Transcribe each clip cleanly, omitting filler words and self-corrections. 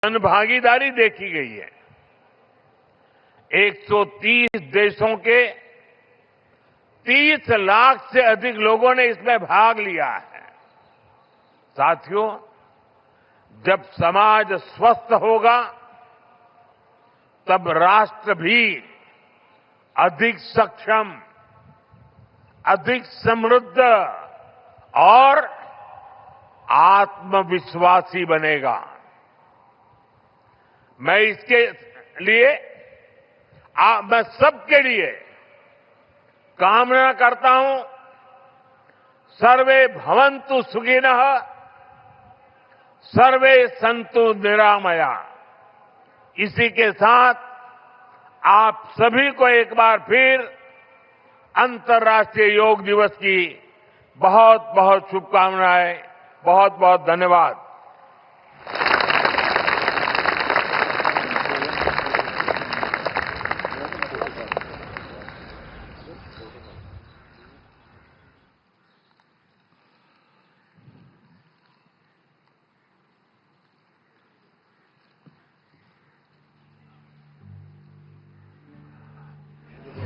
जनभागीदारी देखी गई है। 130 देशों के 30 लाख से अधिक लोगों ने इसमें भाग लिया है। साथियों, जब समाज स्वस्थ होगा तब राष्ट्र भी अधिक सक्षम, अधिक समृद्ध और आत्मविश्वासी बनेगा। मैं इसके लिए मैं सबके लिए कामना करता हूं, सर्वे भवन्तु सुखिनः, सर्वे सन्तु निरामया। इसी के साथ आप सभी को एक बार फिर अंतर्राष्ट्रीय योग दिवस की बहुत बहुत शुभकामनाएं, बहुत बहुत धन्यवाद।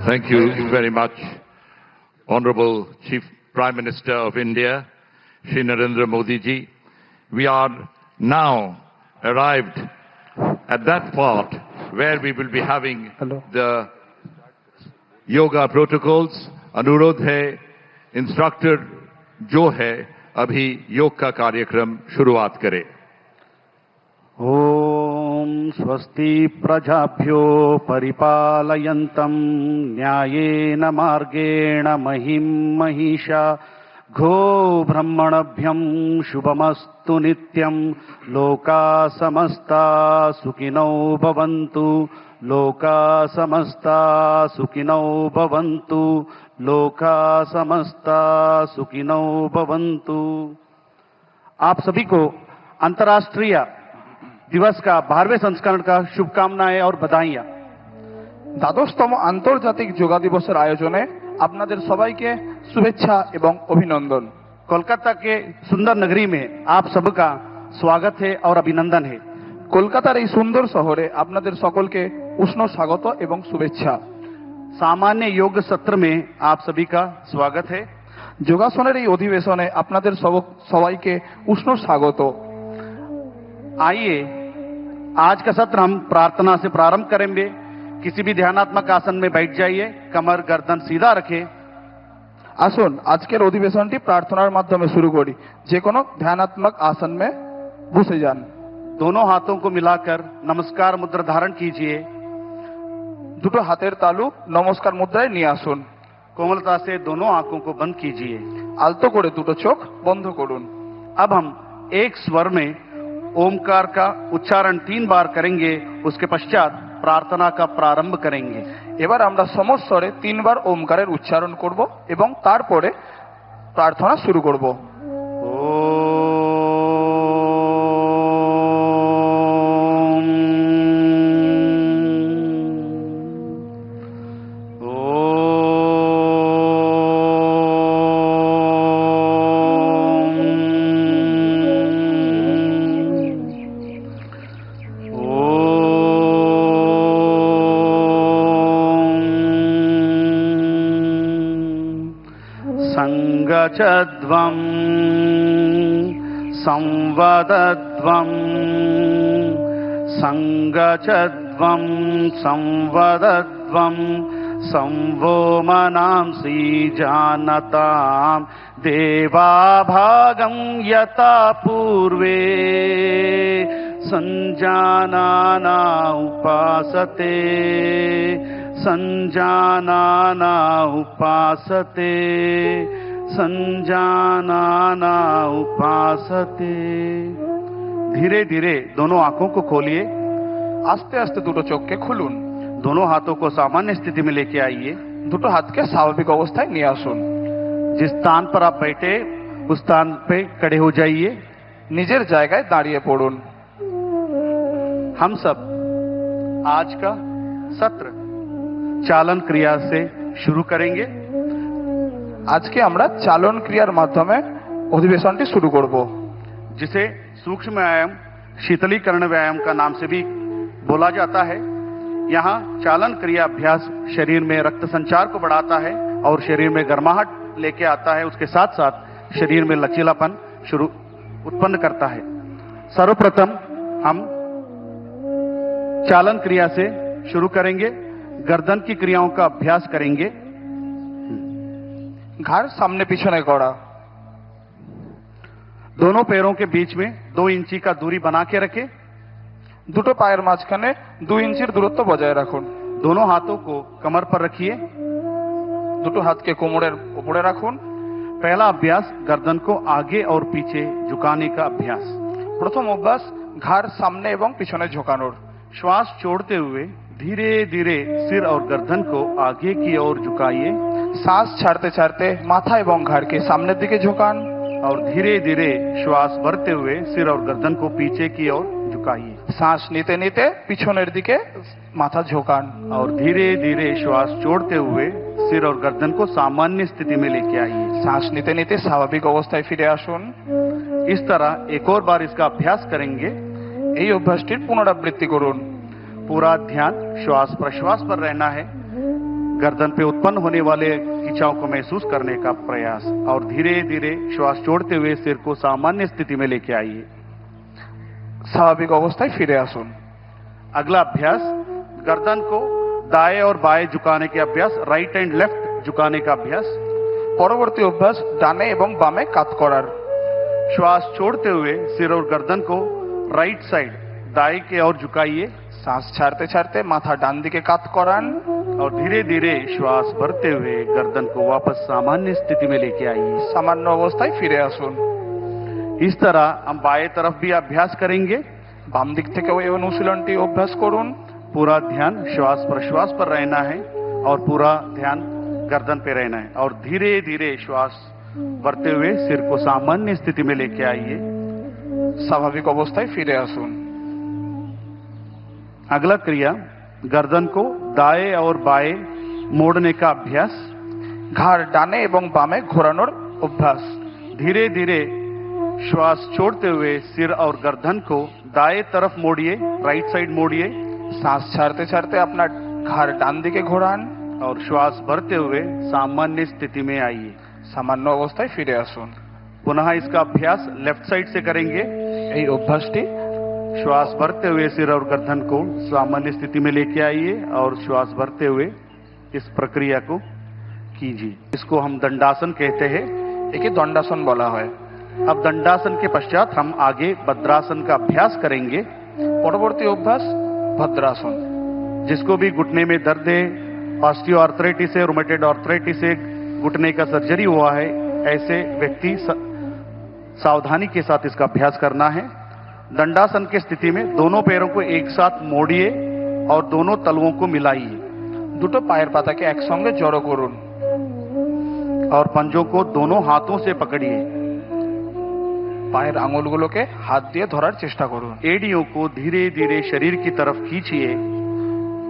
Thank you very much, Honorable Chief Prime Minister of India, Shri Narendra Modi ji. We are now arrived at that part where we will be having the yoga protocols. अनुरोध है, इंस्ट्रक्टर जो है अभी योग का कार्यक्रम शुरुआत करे। ओम स्वस्ति प्रजाभ्यो परिपालयन्तं न्यायेन मार्गेण महिं महिषा गो ब्रह्मणभ्यं शुभमस्तु नित्यं लोका समस्ता सुखिनो भवन्तु लोका समस्ता सुखिनो भवन्तु लोका समस्ता सुखिनो भवन्तु। आप सभी को अंतर्राष्ट्रीय दिवस का 12वें संस्करण का शुभकामनाएं और बधाइयां। দ্বাদশতম আন্তর্জাতিক যোগা দিবসের আয়োজনে আপনাদের সবাইকে শুভেচ্ছা এবং অভিনন্দন। कोलकाता के सुंदर नगरी में आप सबका स्वागत है और अभिनंदन है। কলকাতার এই সুন্দর শহরে আপনাদের সকলকে উষ্ণ স্বাগত এবং শুভেচ্ছা। सामान्य योग सत्र में आप सभी का स्वागत है। যোগাসনের এই অধিবেশনে আপনাদের সবাইকে উষ্ণ স্বাগত। आइए आज का सत्र हम प्रार्थना से प्रारंभ करेंगे। किसी भी ध्यानात्मक आसन में बैठ जाइए, कमर गर्दन सीधा रखें। আসুন আজকের অধিবেশনটি প্রার্থনার মাধ্যমে শুরু করি। যে কোনো ধ্যানাত্মক आसन में বসে যান। दोनों हाथों को मिलाकर नमस्कार मुद्रा धारण कीजिए। দুটো হাতের তালু নমস্কার মুদ্রায় নিয়ে আসুন। कोमलता से दोनों आंखों को बंद कीजिए। আলতো করে দুটো চোখ বন্ধ করুন। अब हम एक स्वर में ओमकार का उच्चारण 3 बार करेंगे, उसके पश्चात प्रार्थना का प्रारंभ करेंगे। এবার আমরা সমস্বরে 3 বার ওমকারের উচ্চারণ করব এবং তারপরে প্রার্থনা শুরু করব। संगचध्वं संवदध्वं संगचध्वं संवदध्वं संवो मनांसि जानतां देवाभागं यथा पूर्वे संजानाना उपासते संजानाना उपासते संजानाना उपासते। धीरे धीरे दोनों आंखों को खोलिए। আস্তে আস্তে দুটো চোখকে খুলুন। दोनों हाथों को सामान्य स्थिति में लेके आइए। দুটো হাতকে স্বাভাবিক অবস্থায় নিয়ে আসুন। जिस स्थान पर आप बैठे उस स्थान पे खड़े हो जाइए। নিজের জায়গায় দাঁড়িয়ে পড়ুন। हम सब आज का सत्र चालन क्रिया से शुरू करेंगे। আজকে আমরা চালন ক্রিয়ার মাধ্যমে অধিবেশনটি শুরু করব, जिसे सूक्ष्म व्यायाम शीतलीकरण व्यायाम का नाम से भी बोला जाता है। यहाँ चालन क्रिया अभ्यास शरीर में रक्त संचार को बढ़ाता है और शरीर में गर्माहट लेके आता है। उसके साथ साथ शरीर में लचीलापन उत्पन्न करता है। सर्वप्रथम हम चालन क्रिया से शुरू करेंगे। गर्दन की क्रियाओं का अभ्यास करेंगे। घाड़ सामने पीछे करा, दोनों पैरों के बीच में 2 इंची का दूरी बना के रखें। দুটো পায়ের মাঝখানে 2 ইঞ্চির দূরত্ব বজায় রাখুন। दोनों हाथों को कमर पर रखिए। দুটো হাতকে কোমরের উপরে রাখুন। पहला अभ्यास गर्दन को आगे और पीछे झुकाने का अभ्यास। প্রথম অভ্যাস ঘাড় সামনে এবং পিছনে ঝোঁকানোর। श्वास छोड़ते हुए धीरे धीरे सिर और गर्दन को आगे की ओर झुकाइए শ্বাস ছাড়তে ছাড়তে মাথা এবং ঘাড়কে সামনের দিকে ঝোঁকান और धीरे धीरे श्वास भरते हुए सिर और गर्दन को पीछे की ओर झुकाइए। শ্বাস নিতে নিতে পিছনের দিকে মাথা ঝোঁকান और धीरे धीरे श्वास छोड़ते हुए सिर और गर्दन को सामान्य स्थिति में लेके आइए। শ্বাস নিতে নিতে স্বাভাবিক অবস্থায় ফিরে আসুন। इस तरह एक और बार इसका अभ्यास करेंगे। এই অভ্যাসটির পুনরাবৃত্তি করুন। पूरा ध्यान श्वास प्रश्वास पर रहना है। गर्दन पे उत्पन्न होने वाले खिंचाव को महसूस करने का प्रयास और धीरे धीरे श्वास छोड़ते हुए सिर को सामान्य स्थिति में लेके आइए। স্বাভাবিক অবস্থায় ফিরে আসুন। अगला अभ्यास गर्दन को दाएं और बाएं झुकाने के अभ्यास, राइट एंड लेफ्ट झुकाने का अभ्यास। পরবর্তী অভ্যাস ডানে এবং বামে কাত করার। श्वास छोड़ते हुए सिर और गर्दन को राइट साइड दाएं की ओर झुकाइए শ্বাস ছাড়তে ছাড়তে মাথা ডান দিকে কাত করান और धीरे धीरे श्वास भरते हुए गर्दन को वापस सामान्य स्थिति में लेके आइए। সামান্য অবস্থায় ফিরে আসুন। इस तरह हम बाएं तरफ भी अभ्यास करेंगे। বাম দিক থেকেও এই অনুশীলনটি অভ্যাস করুন। पूरा ध्यान श्वास प्रश्वास पर रहना है और पूरा ध्यान गर्दन पे रहना है और धीरे धीरे श्वास भरते हुए सिर को सामान्य स्थिति में लेके आइए। স্বাভাবিক অবস্থায় ফিরে আসুন। अगला क्रिया गर्दन को दाएं और बाएं मोड़ने का अभ्यास। ঘাড় ডানে এবং বামে ঘোরানোর অভ্যাস। धीरे धीरे श्वास छोड़ते हुए सिर और गर्दन को दाएं तरफ मोड़िए, राइट साइड मोड़िए শ্বাস ছাড়তে ছাড়তে আপনার ঘাড় ডান দিকে ঘোরান और श्वास भरते हुए सामान्य स्थिति में आइए। সামান্য অবস্থায় ফিরে আসুন। पुनः इसका अभ्यास लेफ्ट साइड से करेंगे। এই অভ্যাসটি श्वास भरते हुए सिर और गर्दन को सामान्य स्थिति में लेके आइए और श्वास भरते हुए इस प्रक्रिया को कीजिए। इसको हम दंडासन कहते हैं। একে দণ্ডাসন বলা হয়। अब दंडासन के पश्चात हम आगे भद्रासन का अभ्यास करेंगे। পরবর্তী অভ্যাস ভদ্রাসন। जिसको भी घुटने में दर्द है, ऑस्टियो आर्थराइटिस है, रोमेटॉइड आर्थराइटिस है, घुटने का सर्जरी हुआ है, ऐसे व्यक्ति सावधानी के साथ इसका अभ्यास करना है। दंडासन की स्थिति में दोनों पैरों को एक साथ मोड़िए और दोनों तलुओं को मिलाइए। দুটো পায়ের পাতাকে একসঙ্গে জড়ো করুন और पंजों को दोनों हाथों से पकड़िए। পায়ের আঙুলগুলোকে হাত দিয়ে ধরার চেষ্টা করুন। एड़ियों को धीरे धीरे शरीर की तरफ खींचिए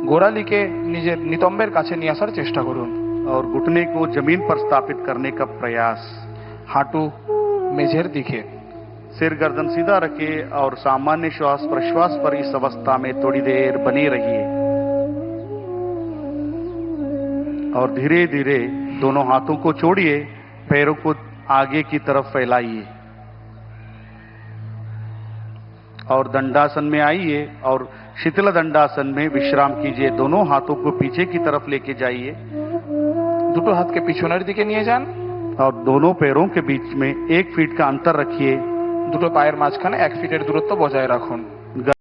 গোড়ালিকে নিজের নিতম্বের কাছে নিয়ে আসার চেষ্টা করুন और घुटने को जमीन पर स्थापित करने का प्रयास। হাঁটু মেঝের दिखे। सिर गर्दन सीधा रखिए और सामान्य श्वास प्रश्वास पर इस अवस्था में थोड़ी देर बने रहिए और धीरे धीरे दोनों हाथों को छोड़िए, पैरों को आगे की तरफ फैलाइए और दंडासन में आइए और शीतल दंडासन में विश्राम कीजिए। दोनों हाथों को पीछे की तरफ लेके जाइए, দুটো হাতকে পিছনের দিকে নিয়ে যান और दोनों पैरों के बीच में 1 फीट का अंतर रखिए। দুটো পায়ের মাঝখানে 1 ফিটের দূরত্ব বজায় রাখুন।